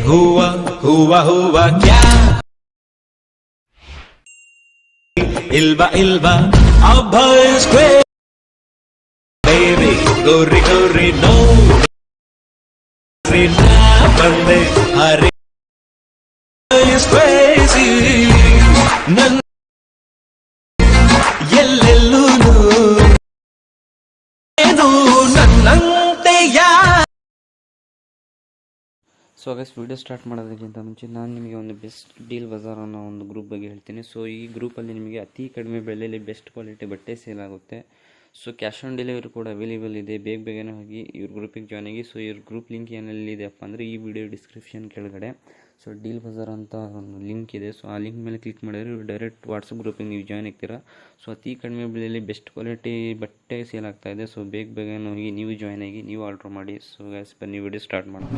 हुआ हुआ हुआ क्या इल्बा इल्बा अब्बा is crazy baby गोरी गोरी no ना बंदे हरे is crazy नन ಎಲ್ಲೆಲ್ಲೂನು ಏನು ನನ್ನಂತೆ ಯಾ. ಸೊ ಗೈಸ್ ವಿಡಿಯೋ ಸ್ಟಾರ್ಟ್ ಮಾಡೋದಕ್ಕಿಂತ ಮುಂಚೆ ನಾನು ನಿಮಗೆ ಒಂದು ಬೆಸ್ಟ್ ಡೀಲ್ ಬಜಾರ್ ಅನ್ನೋ ಒಂದು ಗ್ರೂಪ್ ಬಗ್ಗೆ ಹೇಳ್ತೀನಿ. ಸೊ ಈ ಗ್ರೂಪಲ್ಲಿ ನಿಮಗೆ ಅತಿ ಕಡಿಮೆ ಬೆಲೆಯಲ್ಲಿ ಬೆಸ್ಟ್ ಕ್ವಾಲಿಟಿ ಬಟ್ಟೆ ಸೇಲ್ ಆಗುತ್ತೆ. ಸೊ ಕ್ಯಾಶ್ ಆನ್ ಡೆಲಿವರಿ ಕೂಡ ಅವೈಲೇಬಲ್ ಇದೆ. ಬೇಗನೆ ಹೋಗಿ ಇವ್ರ ಗ್ರೂಪಿಗೆ ಜಾಯ್ನ್ ಆಗಿ. ಸೊ ಇವ್ರ ಗ್ರೂಪ್ ಲಿಂಕ್ ಏನೆಲ್ಲಿದೆಯಪ್ಪ ಅಂದರೆ ಈ ವಿಡಿಯೋ ಡಿಸ್ಕ್ರಿಪ್ಷನ್ ಕೆಳಗಡೆ ಸೊ ಡೀಲ್ ಬಜಾರ್ ಅಂತ ಒಂದು ಲಿಂಕ್ ಇದೆ. ಸೊ ಆ ಲಿಂಕ್ ಮೇಲೆ ಕ್ಲಿಕ್ ಮಾಡಿದ್ರೆ ಡೈರೆಕ್ಟ್ ವಾಟ್ಸಪ್ ಗ್ರೂಪಿಗೆ ನೀವು ಜಾಯ್ನ್ ಆಗ್ತೀರಾ. ಸೊ ಅತಿ ಕಡಿಮೆ ಬೆಲೆಯಲ್ಲಿ ಬೆಸ್ಟ್ ಕ್ವಾಲಿಟಿ ಬಟ್ಟೆ ಸೇಲ್ ಆಗ್ತಾಯಿದೆ. ಸೊ ಬೇಗನೆ ಹೋಗಿ ನೀವು ಜಾಯ್ನ್ ಆಗಿ ನೀವು ಆರ್ಡ್ರ್ ಮಾಡಿ. ಸೊ ಗೈಸ್ ಬನ್ನಿ ವಿಡಿಯೋ ಸ್ಟಾರ್ಟ್ ಮಾಡೋಣ.